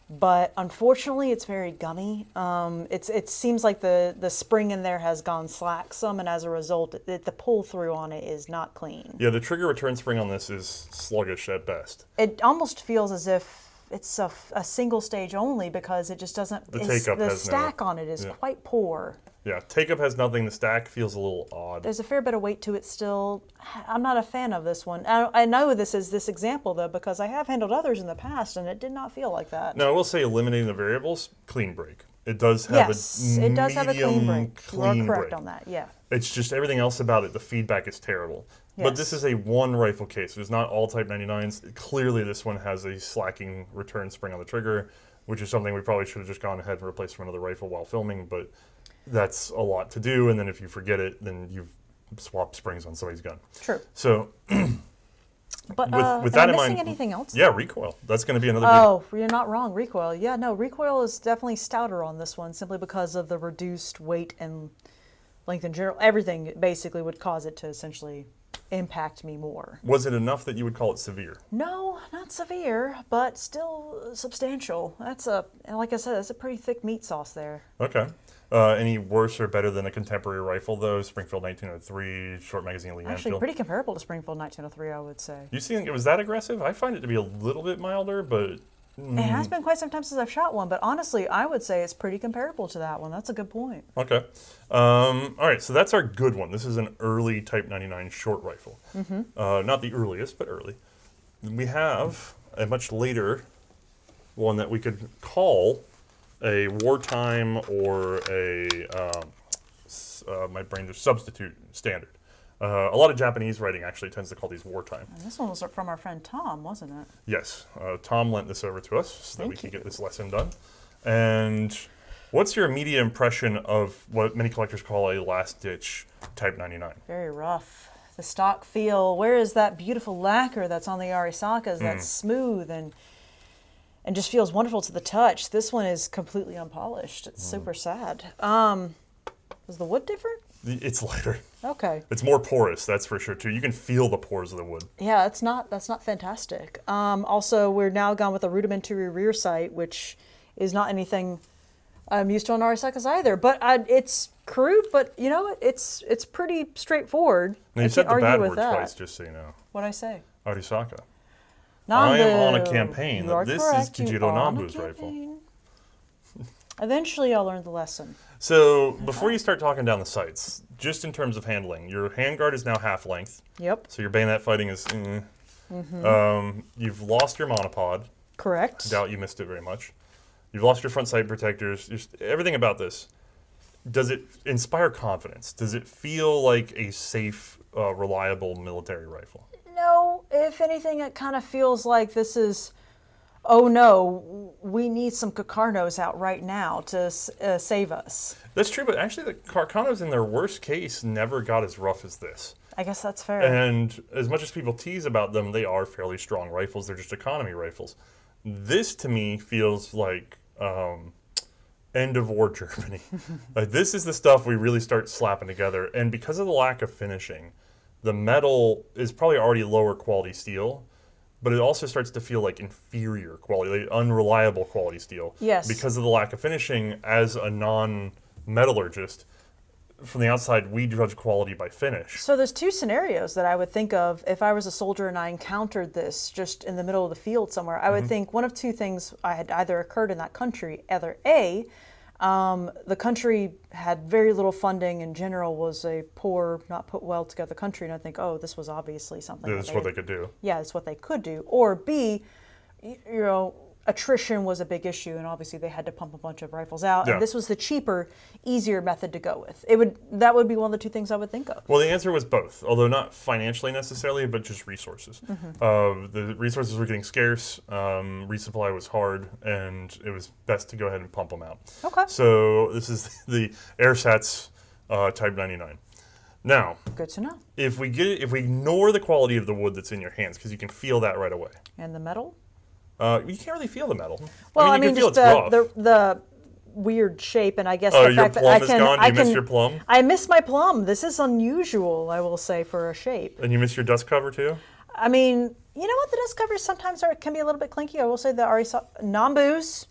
S1: But unfortunately, it's very gummy. It seems like the spring in there has gone slack some, and as a result, the pull through on it is not clean.
S2: Yeah, the trigger return spring on this is sluggish at best.
S1: It almost feels as if it's a single stage only because it just doesn't. The stack on it is quite poor.
S2: Yeah, take-up has nothing. The stack feels a little odd.
S1: There's a fair bit of weight to it still. I'm not a fan of this one. I know this is this example, though, because I have handled others in the past, and it did not feel like that.
S2: Now, I will say, eliminating the variables, clean break. It does have
S1: it does have a clean break. You are correct on that, yeah.
S2: It's just everything else about it, the feedback is terrible. But this is a one rifle case. It's not all Type 99s. Clearly, this one has a slacking return spring on the trigger, which is something we probably should have just gone ahead and replaced from another rifle while filming, but that's a lot to do, and then if you forget it, then you've swapped springs on somebody's gun.
S1: True.
S2: So,
S1: but
S2: with that in mind,
S1: missing anything else?
S2: Yeah, recoil. That's going to be another.
S1: Oh, you're not wrong. Recoil. Yeah, no, recoil is definitely stouter on this one, simply because of the reduced weight and length in general. Everything basically would cause it to essentially impact me more.
S2: Was it enough that you would call it severe?
S1: No, not severe, but still substantial. Like I said, that's a pretty thick meat sauce there.
S2: Okay. Any worse or better than a contemporary rifle, though? Springfield 1903, short magazine Lee
S1: Actually,
S2: Enfield.
S1: pretty comparable to Springfield 1903, I would say.
S2: You think it was that aggressive? I find it to be a little bit milder, but...
S1: It has been quite some time since I've shot one, but honestly, I would say it's pretty comparable to that one. That's a good point.
S2: Okay. All right, so that's our good one. This is an early Type 99 short rifle. Not the earliest, but early. We have a much later one that we could call a wartime or a, my brain just substitute standard. A lot of Japanese writing actually tends to call these wartime.
S1: And this one was from our friend Tom, wasn't it?
S2: Yes. Tom lent this over to us so that we could get this lesson done. And what's your immediate impression of what many collectors call a last-ditch Type 99?
S1: Very rough. The stock feel. Where is that beautiful lacquer that's on the Arisakas that's smooth and just feels wonderful to the touch? This one is completely unpolished. It's super sad. Is the wood different?
S2: It's lighter.
S1: Okay.
S2: It's more porous, that's for sure, too. You can feel the pores of the wood.
S1: Yeah, that's not fantastic. Also, we're now gone with a rudimentary rear sight, which is not anything I'm used to on Arisakas either. But it's crude, but you know what? It's pretty straightforward.
S2: Now, you said the bad word twice, just so you know.
S1: What'd I say?
S2: Arisaka.
S1: Nando.
S2: I am on a campaign.
S1: You are
S2: This
S1: correct.
S2: is Kijiro
S1: You are on a
S2: Nambu's rifle.
S1: campaign. Eventually I'll learn the lesson.
S2: So before you start talking down the sights, just in terms of handling, your handguard is now half length.
S1: Yep.
S2: So your bayonet fighting is. You've lost your monopod.
S1: Correct.
S2: Doubt you missed it very much. You've lost your front sight protectors. Everything about this. Does it inspire confidence? Does it feel like a safe, reliable military rifle?
S1: No, if anything, it kind of feels like this is, oh no, we need some Carcanos out right now to save us.
S2: That's true, but actually the Carcanos in their worst case never got as rough as this.
S1: I guess that's fair.
S2: And as much as people tease about them, they are fairly strong rifles. They're just economy rifles. This, to me, feels like end of war Germany. Like, this is the stuff we really start slapping together. And because of the lack of finishing, the metal is probably already lower quality steel, but it also starts to feel like inferior quality, like unreliable quality steel.
S1: Yes.
S2: Because of the lack of finishing, as a non-metallurgist, from the outside, we judge quality by finish.
S1: So there's two scenarios that I would think of if I was a soldier and I encountered this just in the middle of the field somewhere. I would think one of two things had either occurred in that country. Either A, the country had very little funding in general, was a poor, not put well together country, and I think, oh, this was obviously something.
S2: That's what they could do.
S1: Yeah, that's what they could do. Or B, you know, attrition was a big issue, and obviously they had to pump a bunch of rifles out, and this was the cheaper, easier method to go with. That would be one of the two things I would think of.
S2: Well, the answer was both, although not financially necessarily, but just resources. The resources were getting scarce, resupply was hard, and it was best to go ahead and pump them out.
S1: Okay.
S2: So this is the Airsats Type 99. Now,
S1: good to know.
S2: if we ignore the quality of the wood that's in your hands, because you can feel that right away.
S1: And the metal?
S2: You can't really feel the metal.
S1: Well,
S2: you can feel
S1: just
S2: it's rough.
S1: the weird shape, and I guess
S2: Oh,
S1: the
S2: your
S1: fact that
S2: plum
S1: I
S2: is
S1: can,
S2: gone?
S1: I
S2: You
S1: can,
S2: missed your plum?
S1: I missed my plum. This is unusual, I will say, for a shape.
S2: And you missed your dust cover too?
S1: I mean, you know what? The dust covers sometimes can be a little bit clinky. I will say the Arisaka Nambus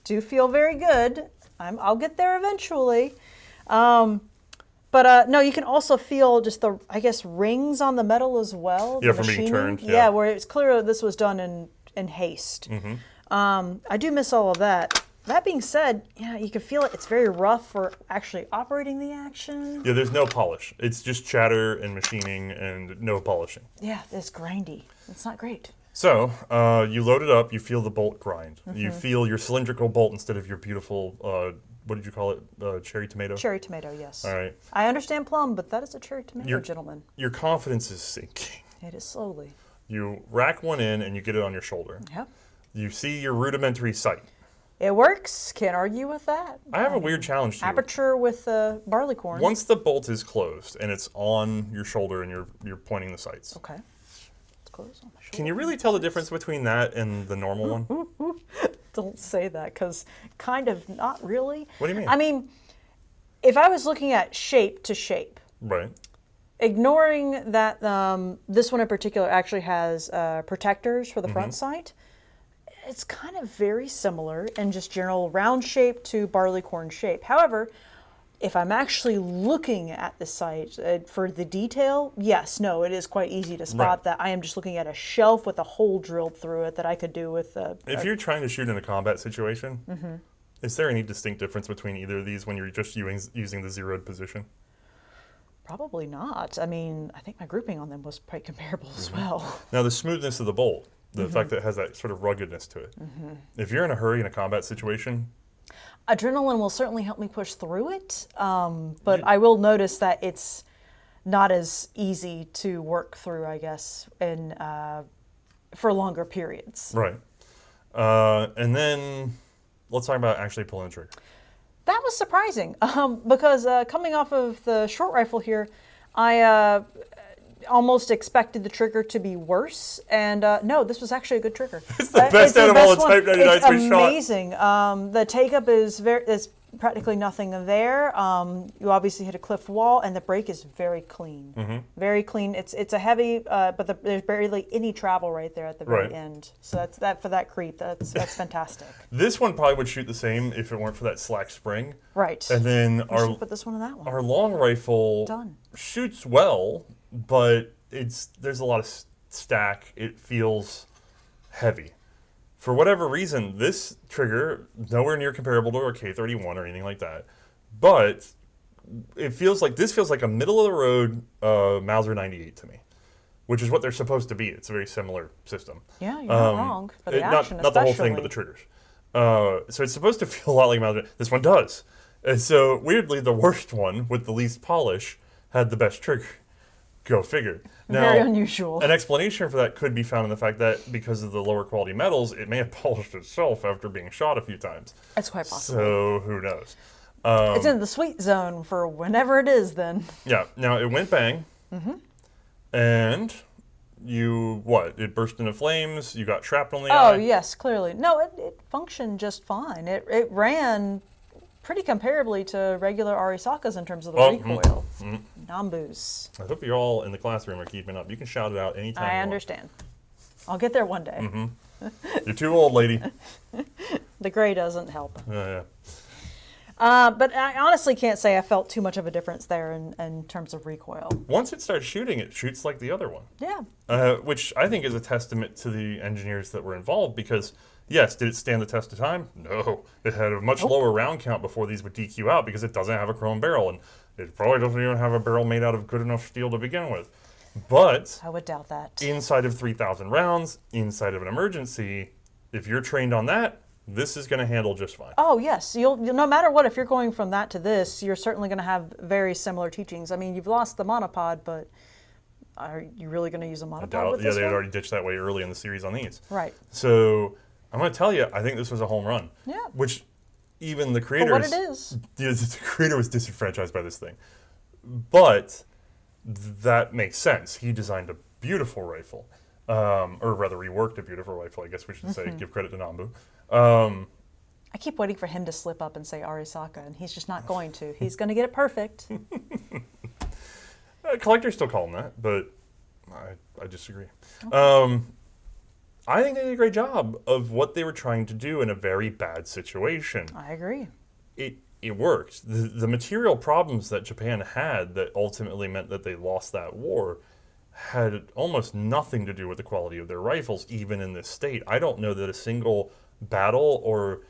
S1: do feel very good. I'll get there eventually. But no, you can also feel just the, I guess, rings on the metal as well.
S2: Yeah, from being turned.
S1: Yeah, where it's clear this was done in haste. I do miss all of that. That being said, yeah, you can feel it. It's very rough for actually operating the action.
S2: Yeah, there's no polish. It's just chatter and machining and no polishing.
S1: Yeah, it's grindy. It's not great.
S2: So you load it up. You feel the bolt grind. You feel your cylindrical bolt instead of your beautiful, what did you call it? Cherry tomato?
S1: Cherry tomato, yes.
S2: All right.
S1: I understand plum, but that is a cherry tomato, gentlemen.
S2: Your confidence is sinking.
S1: It is slowly.
S2: You rack one in and you get it on your shoulder.
S1: Yep.
S2: You see your rudimentary sight.
S1: It works. Can't argue with that.
S2: I have a weird challenge to you.
S1: Aperture with barleycorn.
S2: Once the bolt is closed and it's on your shoulder and you're pointing the sights.
S1: Okay. It's closed on my shoulder.
S2: Can you really tell the difference between that and the normal one?
S1: Don't say that, because kind of not really.
S2: What do you mean?
S1: I mean, if I was looking at shape to shape,
S2: Right.
S1: ignoring that this one in particular actually has protectors for the front sight, it's kind of very similar in just general round shape to barleycorn shape. However, if I'm actually looking at the sight for the detail, yes, no, it is quite easy to spot that I am just looking at a shelf with a hole drilled through it that I could do with
S2: If you're trying to shoot in a combat situation, is there any distinct difference between either of these when you're just using the zeroed position?
S1: Probably not. I mean, I think my grouping on them was quite comparable as well.
S2: Now, the smoothness of the bolt, the fact that it has that sort of ruggedness to it. If you're in a hurry in a combat situation,
S1: adrenaline will certainly help me push through it, but I will notice that it's not as easy to work through, I guess, for longer periods.
S2: Right. And then let's talk about actually pulling the trigger.
S1: That was surprising because coming off of the short rifle here, I almost expected the trigger to be worse, and no, this was actually a good trigger.
S2: It's the best out of all the Type 99s we shot.
S1: It's amazing. The take-up is practically nothing there. You obviously hit a cliff wall, and the brake is very clean. Very clean. It's a heavy, but there's barely any travel right there at the very end. So that's that for that creep. That's fantastic.
S2: This one probably would shoot the same if it weren't for that slack spring.
S1: Right.
S2: And then
S1: We should put this one in that one.
S2: our long rifle shoots well, but there's a lot of stack. It feels heavy For whatever reason, this trigger, nowhere near comparable to a K31 or anything like that, but this feels like a middle-of-the-road Mauser 98 to me, which is what they're supposed to be. It's a very similar system.
S1: Yeah, you're not wrong. For the action,
S2: not the whole thing, but the triggers. So it's supposed to feel a lot like Mauser. This one does. And so, weirdly, the worst one, with the least polish, had the best trigger. Go figure. Now,
S1: very unusual.
S2: An explanation for that could be found in the fact that because of the lower quality metals, it may have polished itself after being shot a few times.
S1: That's quite possible.
S2: So who knows?
S1: It's in the sweet zone for whenever it is then.
S2: Yeah. Now, it went bang. And it burst into flames. You trapped shrapnel in the eye.
S1: Oh, yes, clearly. No, it functioned just fine. It ran pretty comparably to regular Arisakas in terms of the recoil. Nambus.
S2: I hope you all in the classroom are keeping up. You can shout it out anytime
S1: I understand. I'll get there one day.
S2: You're too old, lady.
S1: The gray doesn't help.
S2: Yeah.
S1: But I honestly can't say I felt too much of a difference there in terms of recoil.
S2: Once it starts shooting, it shoots like the other one.
S1: Yeah.
S2: Which I think is a testament to the engineers that were involved because, yes, did it stand the test of time? No. It had a much lower round count before these would DQ out because it doesn't have a chrome barrel, and it probably doesn't even have a barrel made out of good enough steel to begin with. But
S1: I would doubt that.
S2: Inside of 3,000 rounds, inside of an emergency, if you're trained on that, this is going to handle just fine.
S1: Oh, yes. You'll no matter what, if you're going from that to this, you're certainly going to have very similar teachings. I mean, you've lost the monopod, but are you really going to use a monopod with this
S2: they had
S1: one?
S2: already ditched that way early in the series on these.
S1: Right.
S2: So I'm going to tell you, I think this was a home run.
S1: Yeah.
S2: Which even the creators...
S1: For what it is.
S2: The creator was disenfranchised by this thing. But that makes sense. He designed a beautiful rifle. Or rather, reworked a beautiful rifle, I guess we should say. Give credit to Nambu.
S1: I keep waiting for him to slip up and say Arisaka, and he's just not going to. He's going to get it perfect.
S2: Collectors still call him that, but I disagree. Okay. I think they did a great job of what they were trying to do in a very bad situation.
S1: I agree.
S2: It worked. The material problems that Japan had that ultimately meant that they lost that war had almost nothing to do with the quality of their rifles, even in this state. I don't know that a single battle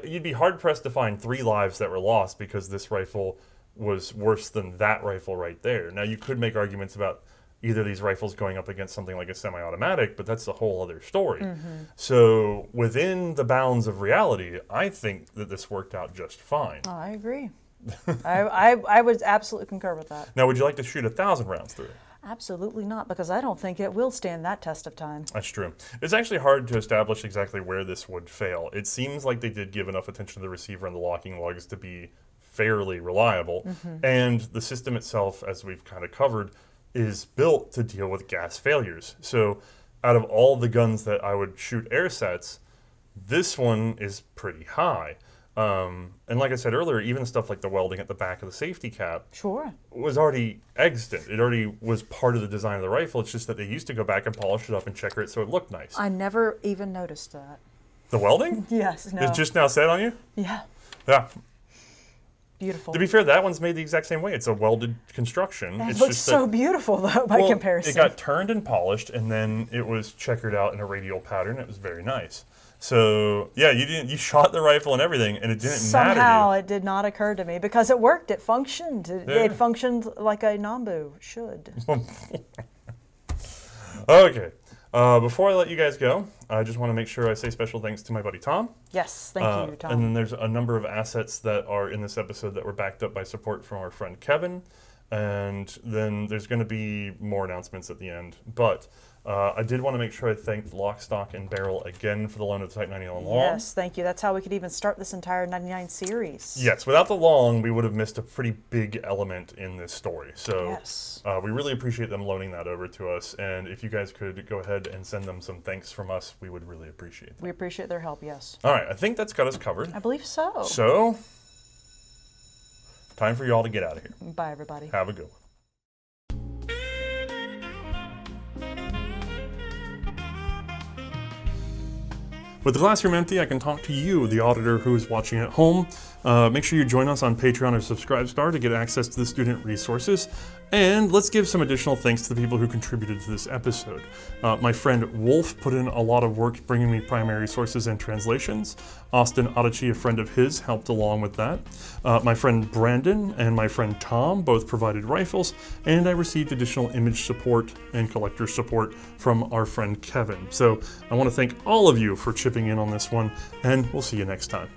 S2: you'd be hard-pressed to find 3 lives that were lost because this rifle was worse than that rifle right there. Now, you could make arguments about either of these rifles going up against something like a semi-automatic, but that's a whole other story. So within the bounds of reality, I think that this worked out just fine.
S1: Oh, I agree. I would absolutely concur with that.
S2: Now, would you like to shoot 1,000 rounds through it?
S1: Absolutely not, because I don't think it will stand that test of time.
S2: That's true. It's actually hard to establish exactly where this would fail. It seems like they did give enough attention to the receiver and the locking lugs to be fairly reliable. And the system itself, as we've kind of covered, is built to deal with gas failures. So out of all the guns that I would shoot air sets, this one is pretty high. And like I said earlier, even stuff like the welding at the back of the safety cap was already extant. It already was part of the design of the rifle. It's just that they used to go back and polish it up and checker it so it looked nice.
S1: I never even noticed that.
S2: The welding?
S1: Yes, no.
S2: It's just now set on you?
S1: Yeah.
S2: Yeah.
S1: Beautiful.
S2: To be fair, that one's made the exact same way. It's a welded construction.
S1: It looks so beautiful, though, by comparison.
S2: It got turned and polished, and then it was checkered out in a radial pattern. It was very nice. So, yeah, you shot the rifle and everything, and it didn't matter to you.
S1: Somehow it did not occur to me, because it worked. It functioned. It functioned like a Nambu should.
S2: Okay. Before I let you guys go, I just want to make sure I say special thanks to my buddy Tom.
S1: Yes, thank you, Tom.
S2: And then there's a number of assets that are in this episode that were backed up by support from our friend Kevin. And then there's going to be more announcements at the end. But I did want to make sure I thanked Lock, Stock, and Barrel again for the loan of the Type 99 Long.
S1: Yes, thank you. That's how we could even start this entire 99 series.
S2: Yes, without the Long, we would have missed a pretty big element in this story. So
S1: yes.
S2: We really appreciate them loaning that over to us. And if you guys could go ahead and send them some thanks from us, we would really appreciate that.
S1: We appreciate their help, yes.
S2: All right, I think that's got us covered.
S1: I believe so.
S2: So, time for you all to get out of here.
S1: Bye, everybody.
S2: Have a good one. With the classroom empty, I can talk to you, the auditor who is watching at home. Make sure you join us on Patreon or Subscribestar to get access to the student resources. And let's give some additional thanks to the people who contributed to this episode. My friend Wolf put in a lot of work bringing me primary sources and translations. Austin Adichie, a friend of his, helped along with that. My friend Brandon and my friend Tom both provided rifles, and I received additional image support and collector support from our friend Kevin. So I want to thank all of you for chipping in on this one, and we'll see you next time.